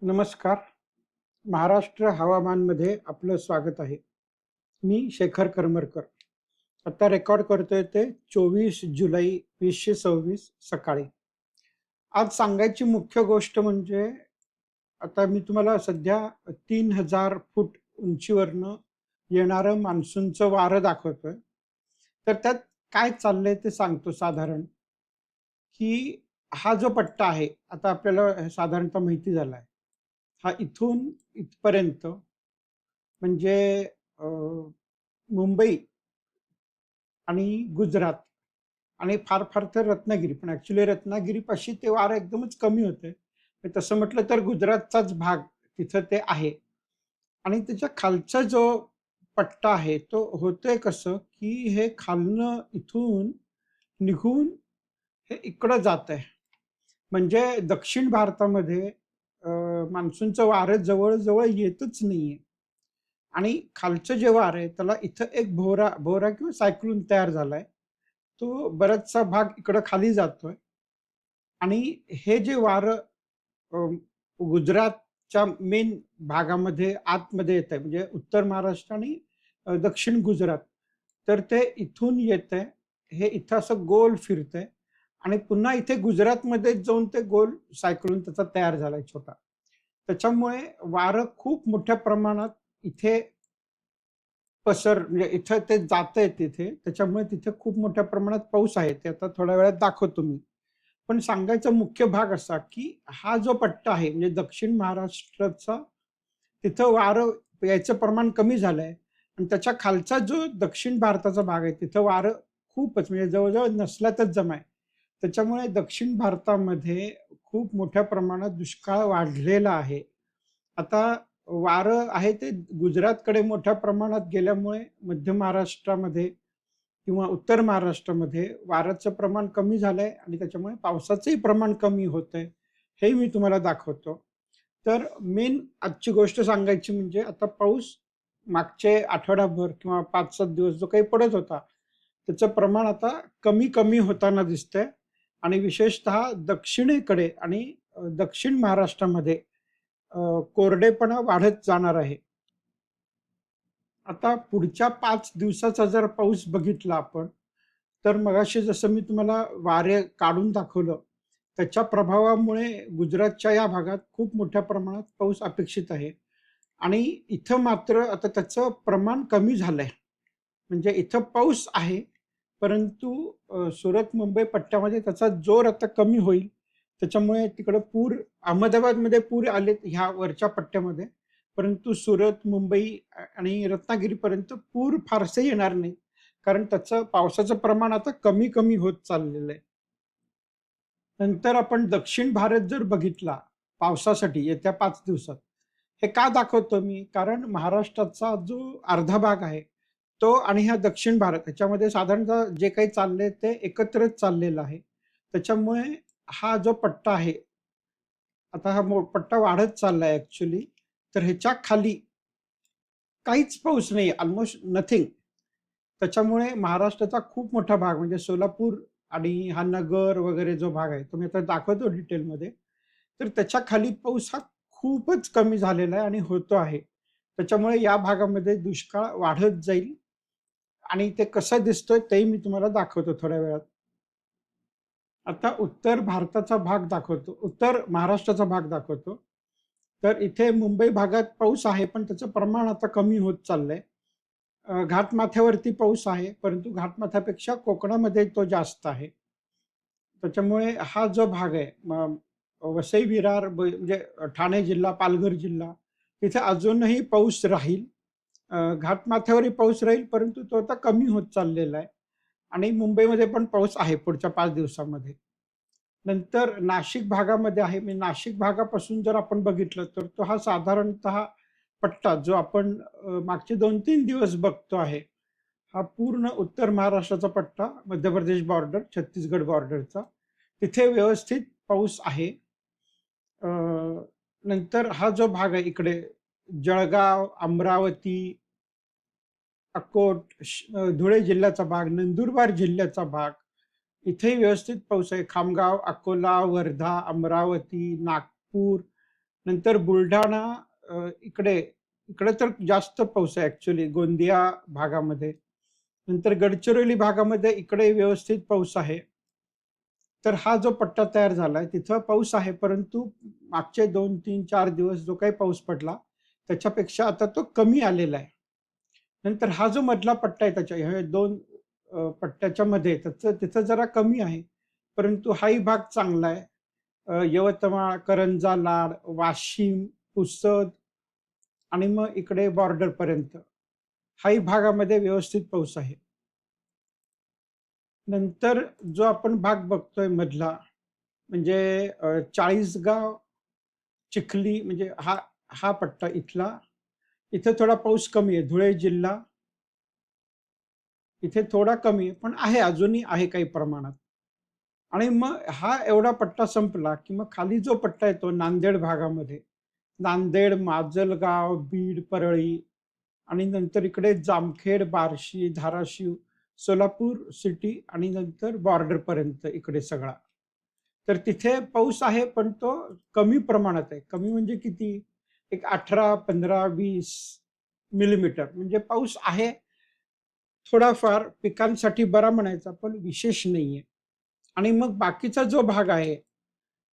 नमस्कार. महाराष्ट्र हवामानमध्ये आपलं स्वागत आहे. मी शेखर करमरकर. आता रेकॉर्ड करतोय ते 24 जुलै 2026 सकाळी. आज सांगायची मुख्य गोष्ट म्हणजे आता मी तुम्हाला सध्या 3000 फूट उंचीवरनं येणारं मान्सूनचं वारं दाखवतोय. तर त्यात काय चाललंय ते सांगतो साधारण, की हा जो पट्टा आहे, आता आपल्याला साधारणतः माहिती झाला आहे. हा इथून इथपर्यंत म्हणजे अ, मुंबई आणि गुजरात आणि फार फार तर रत्नागिरी, पण ॲक्चुअली रत्नागिरीपाशी ते वारं एकदमच कमी होतंय. तसं म्हटलं तर गुजरातचाच भाग तिथं ते आहे. आणि त्याच्या खालचा जो पट्टा आहे, तो होतंय कसं, की हे खालनं इथून निघून हे इकडं जातंय. म्हणजे दक्षिण भारतामध्ये मान्सूनचं वारं जवळ-जवळ येतच नाहीये. आणि खालचं जे वारं आहे त्याला इथं एक भोवरा भोवरा किंवा सायक्लोन तयार झालाय. तो बराचसा भाग इकडं खाली जातोय आणि हे जे वारं अ, गुजरातच्या मेन भागामध्ये आतमध्ये येतंय म्हणजे उत्तर महाराष्ट्र आणि दक्षिण गुजरात. तर ते इथून येतंय. हे इथं असं गोल फिरतंय आणि पुन्हा इथे गुजरातमध्येच जाऊन ते गोल सायक्लोन त्याचा तयार झालाय छोटा. त्याच्यामुळे वारं खूप मोठ्या प्रमाणात इथे म्हणजे इथं ते जातंय तिथे. त्याच्यामुळे तिथे खूप मोठ्या प्रमाणात पाऊस आहे. ते आता थोड्या वेळात दाखवतो मी. पण सांगायचा मुख्य भाग असा, की हा जो पट्टा आहे म्हणजे दक्षिण महाराष्ट्राचा तिथं वारं यायचं प्रमाण कमी झालंय आणि त्याच्या खालचा जो दक्षिण भारताचा भाग आहे, तिथं वारं खूपच म्हणजे जवळ-जवळ नसल्यातच जमा आहे. त्याच्यामुळे दक्षिण भारतामध्ये खूप मोठ्या प्रमाणात दुष्काळ वाढलेला आहे. आता वारं आहे ते गुजरातकडे मोठ्या प्रमाणात गेल्यामुळे मध्य महाराष्ट्रामध्ये किंवा उत्तर महाराष्ट्रामध्ये वाऱ्याचं प्रमाण कमी झालंय आणि त्याच्यामुळे पावसाचंही प्रमाण कमी होतंय. हे मी तुम्हाला दाखवतो. तर मेन आजची गोष्ट सांगायची म्हणजे आता पाऊस मागचे आठवडाभर किंवा 5-7 दिवस जो काही पडत होता, त्याचं प्रमाण आता कमी-कमी होताना दिसतंय आणि विशेषतः दक्षिणेकडे आणि दक्षिण महाराष्ट्रामध्ये कोरडेपणा वाढत जाणार आहे. आता पुढच्या 5 दिवसाचा जर पाऊस बघितला आपण, तर मगाशी जसं मी तुम्हाला वारे काढून दाखवलं, त्याच्या प्रभावामुळे गुजरातच्या या भागात खूप मोठ्या प्रमाणात पाऊस अपेक्षित आहे. आणि इथं मात्र आता त्याचं प्रमाण कमी झालंय. म्हणजे इथं पाऊस आहे, परंतु सुरत, मुंबई पट्ट्यामध्ये त्याचा जोर आता कमी होईल. त्याच्यामुळे तिकडं अहमदाबादमध्ये पूर आलेत ह्या वरच्या पट्ट्यामध्ये. परंतु सुरत, मुंबई आणि रत्नागिरीपर्यंत पूर फारसे येणार नाहीत. कारण त्याचं पावसाचं प्रमाण आता कमी-कमी होत चाललेलं आहे. नंतर आपण दक्षिण भारत जर बघितला पावसासाठी येत्या 5 दिवसात, हे का दाखवतो मी? कारण महाराष्ट्राचा जो अर्धा भाग आहे, तो आणि हा दक्षिण भारत ह्याच्यामध्ये साधारणतः जे काही चाललंय ते एकत्रच चाललेलं आहे. त्याच्यामुळे हा जो पट्टा आहे, आता हा पट्टा वाढत चाललाय ॲक्चुअली. तर ह्याच्या खाली काहीच पाऊस नाही, अल्मोस्ट नथिंग. त्याच्यामुळे महाराष्ट्राचा खूप मोठा भाग म्हणजे सोलापूर आणि हा नगर वगैरे जो भाग आहे, तो मी आता दाखवतो डिटेलमध्ये. तर त्याच्या खाली पाऊस हा खूपच कमी झालेला आहे आणि होतो आहे. त्याच्यामुळे या भागामध्ये दुष्काळ वाढत जाईल आणि ते कसं दिसतोय तेही मी तुम्हाला दाखवतो थोड्या वेळात. आता उत्तर भारताचा भाग दाखवतो, उत्तर महाराष्ट्राचा भाग दाखवतो. तर इथे मुंबई भागात पाऊस आहे, पण त्याचं प्रमाण आता कमी होत चाललंय. घाटमाथ्यावरती पाऊस आहे, परंतु घाटमाथ्यापेक्षा कोकणामध्ये तो जास्त आहे. त्याच्यामुळे हा जो भाग आहे वसई विरार म्हणजे ठाणे जिल्हा, पालघर जिल्हा, तिथे अजूनही पाऊस राहील. घाटमाथ्यावरही पाऊस राहील, परंतु तो आता कमी होत चाललेला आहे आणि मुंबईमध्ये पण पाऊस आहे पुढच्या 5 दिवसामध्ये. नंतर नाशिक भागामध्ये आहे. मी नाशिक भागापासून जर आपण बघितलं, तर तो हा साधारणतः पट्टा जो आपण मागचे 2-3 दिवस बघतो आहे. हा पूर्ण उत्तर महाराष्ट्राचा पट्टा, मध्य प्रदेश बॉर्डर, छत्तीसगड बॉर्डरचा. तिथे व्यवस्थित पाऊस आहे. अ, नंतर हा जो भाग आहे इकडे जळगाव, अमरावती, धुळे जिल्ह्याचा भाग, नंदुरबार जिल्ह्याचा भाग, इथेही व्यवस्थित पाऊस आहे. खामगाव, अकोला, वर्धा, अमरावती, नागपूर, नंतर बुलढाणा, इकडे इकडे तर जास्त पाऊस आहे ऍक्च्युली गोंदिया भागामध्ये. नंतर गडचिरोली भागामध्ये इकडे व्यवस्थित पाऊस आहे. तर हा जो पट्टा तयार झालाय तिथं पाऊस आहे, परंतु मागचे 2, 3, 4 दिवस जो काही पाऊस पडला त्याच्यापेक्षा आता तो कमी आलेला आहे. नंतर हा जो मधला पट्टा आहे त्याच्या ह्या दोन पट्ट्याच्या मध्ये त्याचं तिथं जरा कमी आहे, परंतु हाही भाग चांगला आहे. यवतमाळ, करंजा, लाड, वाशिम, पुसद आणि मग इकडे बॉर्डर पर्यंत हाही भागामध्ये व्यवस्थित पाऊस आहे. नंतर जो आपण भाग बघतोय मधला, म्हणजे चाळीसगाव, चिखली, म्हणजे हा हा पट्टा इथला, इथे थोडा पाऊस कमी आहे. धुळे जिल्हा इथे थोडा कमी आहे, पण आहे अजूनही आहे काही प्रमाणात. आणि मग हा एवढा पट्टा संपला की मग खाली जो पट्टा येतो नांदेड भागामध्ये, नांदेड, माजलगाव, बीड, परळी आणि नंतर इकडे जामखेड, बार्शी, धाराशिव, सोलापूर सिटी आणि नंतर बॉर्डर पर्यंत इकडे सगळा. तर तिथे पाऊस आहे, पण तो कमी प्रमाणात आहे. कमी म्हणजे किती? एक 18, 15, 20 मिलीमीटर म्हणजे पाऊस आहे. थोडाफार पिकांसाठी बरा म्हणायचा, पण विशेष नाहीये. आणि मग बाकीचा जो भाग आहे,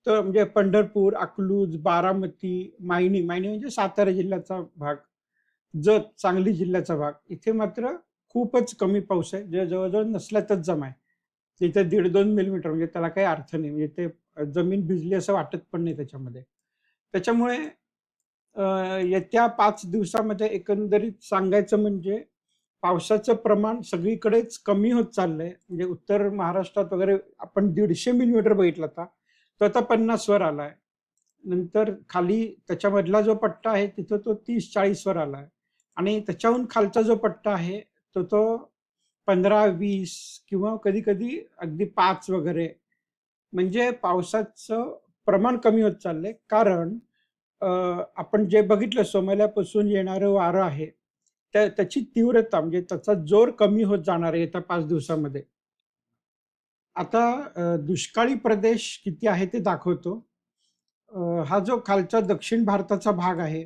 तर म्हणजे पंढरपूर, अकलूज, बारामती, मायणी, मायणी म्हणजे सातारा जिल्ह्याचा भाग, जत, सांगली जिल्ह्याचा भाग, इथे मात्र खूपच कमी पाऊस आहे, जे जवळजवळ नसल्यातच जमा आहे. तिथे 1.5-2 मिलीमीटर, म्हणजे त्याला काही अर्थ नाही, म्हणजे ते जमीन भिजली असं वाटत पण नाही त्याच्यामध्ये. त्याच्यामुळे अ, येत्या 5 दिवसामध्ये एकंदरीत सांगायचं म्हणजे पावसाचं प्रमाण सगळीकडेच कमी होत चाललंय. म्हणजे उत्तर महाराष्ट्रात वगैरे आपण 150 मिलीमीटर बघितला होता, तो आता 50 वर आलाय. नंतर खाली त्याच्यामधला जो पट्टा आहे तिथं तो 30-40 वर आलाय. आणि त्याच्याहून खालचा जो पट्टा आहे तो 15-20 किंवा कधी कधी अगदी 5 वगैरे. म्हणजे पावसाचं प्रमाण कमी होत चाललंय, कारण अ, आपण जे बघितलं सोमवारपासून येणारं वारं आहे, त्याची तीव्रता म्हणजे त्याचा जोर कमी होत जाणार आहे येत्या 5 दिवसामध्ये. आता दुष्काळी प्रदेश किती आहे ते दाखवतो. हा जो खालचा दक्षिण भारताचा भाग आहे,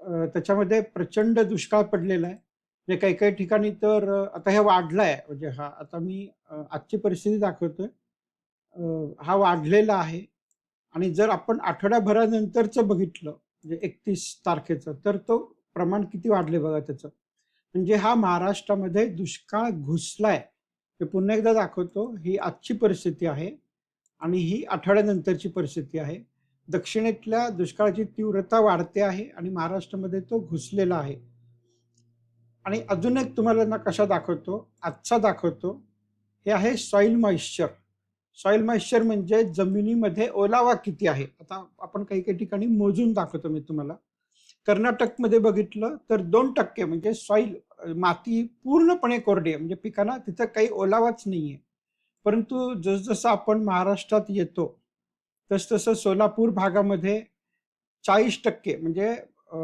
त्याच्यामध्ये प्रचंड दुष्काळ पडलेला आहे. म्हणजे काही काही ठिकाणी तर आता हे वाढलाय, म्हणजे हा आता मी आजची परिस्थिती दाखवतोय. हा वाढलेला आहे. आणि जर आपण आठवड्याभरानंतरचं बघितलं, म्हणजे 31 तारखेचं, तर तो प्रमाण किती वाढले बघा त्याचं. म्हणजे हा महाराष्ट्रामध्ये दुष्काळ घुसलाय. हे पुन्हा एकदा दाखवतो, ही आजची परिस्थिती आहे आणि ही आठवड्यानंतरची परिस्थिती आहे. दक्षिणेतल्या दुष्काळाची तीव्रता वाढते आहे आणि महाराष्ट्रामध्ये तो घुसलेला आहे. आणि अजून एक तुम्हाला नकाशा दाखवतो, आजचा दाखवतो. हे आहे सॉइल मॉइश्चर. सॉइल मॉइश्चर म्हणजे जमिनीमध्ये ओलावा किती आहे. आता आपण काही काही ठिकाणी मोजून दाखवतो मी तुम्हाला. कर्नाटकमध्ये बघितलं तर 2% म्हणजे सॉइल, माती पूर्णपणे कोरडी आहे, म्हणजे पिकांना तिथं काही ओलावाच नाहीये. परंतु जसजसं आपण महाराष्ट्रात येतो, तसतसं सोलापूर भागामध्ये 40% म्हणजे अ,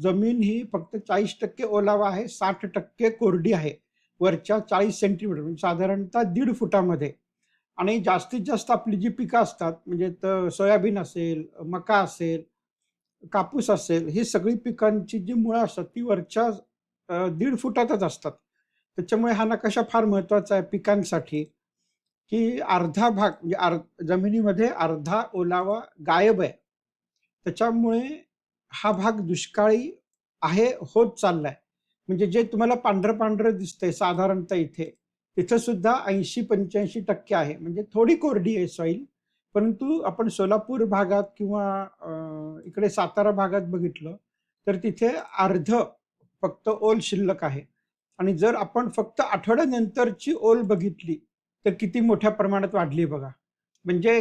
जमीन ही फक्त 40% ओलावा आहे, 60% कोरडी आहे. वरच्या 40 सेंटीमीटर म्हणजे साधारणतः 1.5 फुटामध्ये. आणि जास्तीत जास्त आपली जी पिकं असतात, म्हणजे तर सोयाबीन असेल, मका असेल, कापूस असेल, ही सगळी पिकांची जी मुळं असतात ती वरच्या 1.5 फुटातच असतात. त्याच्यामुळे हा नकाशा फार महत्वाचा आहे पिकांसाठी, की अर्धा भाग म्हणजे जमिनीमध्ये अर्धा ओलावा गायब आहे. त्याच्यामुळे हा भाग दुष्काळी आहे, होत चाललाय. म्हणजे जे तुम्हाला पांढरं-पांढरं दिसतंय साधारणतः इथे, तिथं सुद्धा 80-85% आहे. म्हणजे थोडी कोरडी आहे सॉईल. परंतु आपण सोलापूर भागात किंवा इकडे सातारा भागात बघितलं, तर तिथे अर्धं फक्त ओल शिल्लक आहे. आणि जर आपण फक्त आठवड्यानंतरची ओल बघितली, तर किती मोठ्या प्रमाणात वाढली बघा. म्हणजे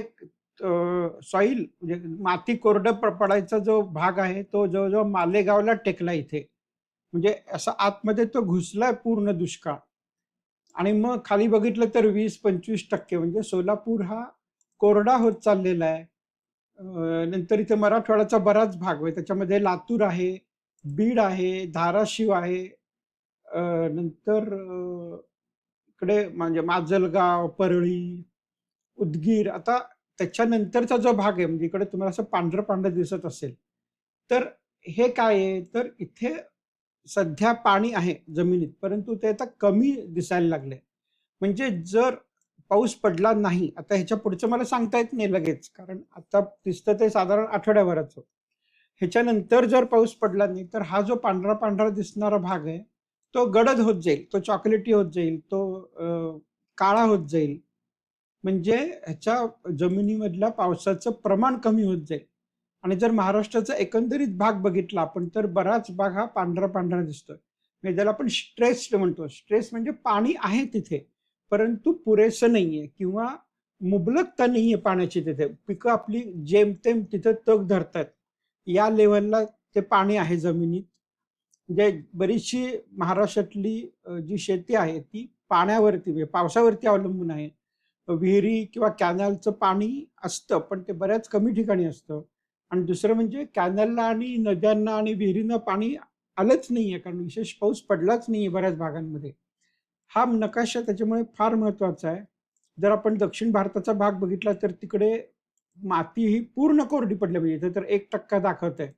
सॉईल म्हणजे माती कोरडं पडायचा जो भाग आहे, तो जवळ-जवळ मालेगावला टेकला इथे. म्हणजे असा आतमध्ये तो घुसलाय पूर्ण दुष्काळ. आणि मग खाली बघितलं तर 20-25% म्हणजे सोलापूर हा कोरडा होत चाललेला आहे. नंतर इथे मराठवाड्याचा बराच भाग आहे. त्याच्यामध्ये लातूर आहे, बीड आहे, धाराशिव आहे. नंतर इकडे म्हणजे माजलगाव, परळी, उदगीर. आता त्याच्यानंतरचा जो भाग आहे म्हणजे इकडे तुम्हाला असं पांढरं-पांढरं दिसत असेल, तर हे काय आहे, तर इथे सध्या पाणी आहे जमिनीत, परंतु ते आता कमी दिसायला लागलंय. म्हणजे जर पाऊस पडला नाही, आता ह्याच्या पुढचं मला सांगता येत नाही लगेच, कारण आता दिसतं ते साधारण आठवड्याभराचं. ह्याच्यानंतर जर पाऊस पडला नाही, तर हा जो पांढरा-पांढरा दिसणारा भाग आहे, तो गडद होत जाईल, तो चॉकलेटी होत जाईल, तो काळा होत जाईल. म्हणजे ह्याच्या जमिनीमधल्या पावसाचं प्रमाण कमी होत जाईल. आणि जर महाराष्ट्राचा एकंदरीत भाग बघितला आपण, तर बराच भाग हा पांढरा-पांढरा दिसतोय. म्हणजे ज्याला आपण स्ट्रेस्ड म्हणतो. स्ट्रेस म्हणजे पाणी आहे तिथे, परंतु पुरेसं नाहीये किंवा मुबलकता नाहीये पाण्याची तिथे. पिकं आपली जेमतेम तिथे तग धरतायत. या लेव्हलला ते पाणी आहे जमिनीत. म्हणजे बरीचशी महाराष्ट्रातली जी शेती आहे ती पाण्यावरती म्हणजे पावसावरती अवलंबून आहे. विहिरी किंवा कॅनलचं पाणी असतं, पण ते बऱ्याच कमी ठिकाणी असतं. आणि दुसरं म्हणजे कॅनलला आणि नद्यांना आणि विहिरींना पाणी आलंच नाहीये, कारण विशेष पाऊस पडलाच नाहीये बऱ्याच भागांमध्ये. हा नकाशा त्याच्यामुळे फार महत्वाचा आहे. जर आपण दक्षिण भारताचा भाग बघितला, तर तिकडे माती ही पूर्ण कोरडी पडली पाहिजे. इथे तर 1% दाखवतंय.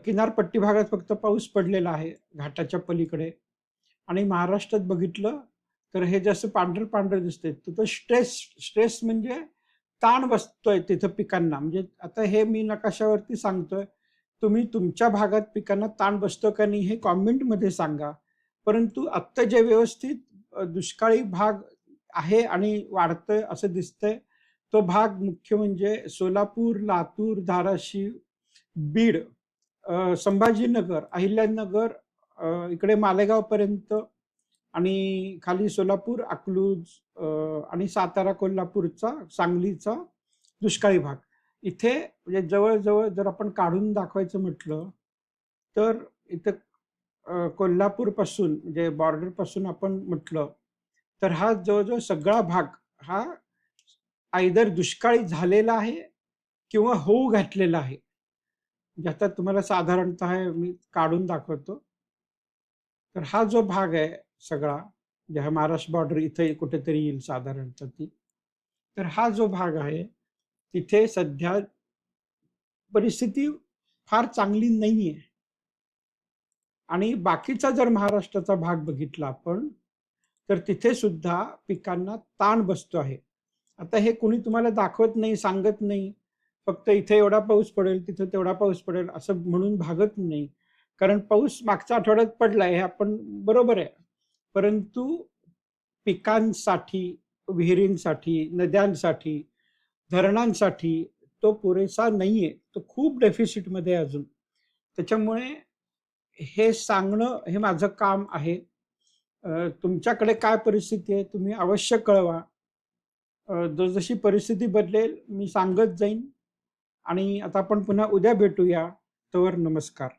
किनारपट्टी भागात फक्त पाऊस पडलेला आहे, घाटाच्या पलीकडे. आणि महाराष्ट्रात बघितलं, तर हे जसं पांढरं-पांढरं दिसतंय, तर तो स्ट्रेस स्ट्रेस म्हणजे ताण बसतोय तिथं पिकांना. म्हणजे आता हे मी नकाशावरती सांगतोय. तुम्ही तुमच्या भागात पिकांना ताण बसतो का नाही हे कॉमेंटमध्ये सांगा. परंतु आत्ता जे व्यवस्थित दुष्काळी भाग आहे आणि वाढतोय असं दिसतंय, तो भाग मुख्य म्हणजे सोलापूर, लातूर, धाराशिव, बीड, संभाजीनगर, अहिल्यानगर, इकडे मालेगावपर्यंत आणि खाली सोलापूर, अकलूज, आणि सातारा, कोल्हापूरचा, सांगलीचा दुष्काळी भाग. इथे म्हणजे जवळ-जवळ जर आपण काढून दाखवायचं म्हटलं, तर इथं कोल्हापूरपासून म्हणजे बॉर्डरपासून आपण म्हटलं, तर हा जवळ-जवळ सगळा भाग हा आयदर दुष्काळी झालेला आहे किंवा होऊ घातलेला आहे. म्हणजे आता तुम्हाला साधारणतः मी काढून दाखवतो. तर हा जो भाग आहे सगळा, म्हणजे हा महाराष्ट्र बॉर्डर इथे कुठेतरी येईल साधारणतः ती. तर हा जो भाग आहे, तिथे सध्या परिस्थिती फार चांगली नाहीये. आणि बाकीचा जर महाराष्ट्राचा भाग बघितला आपण, तर तिथे सुद्धा पिकांना ताण बसतो आहे. आता हे कुणी तुम्हाला दाखवत नाही, सांगत नाही. फक्त इथे एवढा पाऊस पडेल, तिथे तेवढा पाऊस पडेल असं म्हणून भागत नाही. कारण पाऊस मागच्या आठवड्यात पडलाय हे आपण बरोबर आहे. परंतु पिकांसाठी, विहिरींसाठी, नद्यांसाठी, धरणांसाठी तो पुरेसा नाहीये. तो खूप डेफिसिटमध्ये आहे अजून. त्याच्यामुळे हे सांगणं हे माझं काम आहे. तुमच्याकडे काय परिस्थिती आहे तुम्ही अवश्य कळवा. जसजशी परिस्थिती बदलेल मी सांगत जाईन आणि आता आपण पुन्हा उद्या भेटूया. तोवर नमस्कार.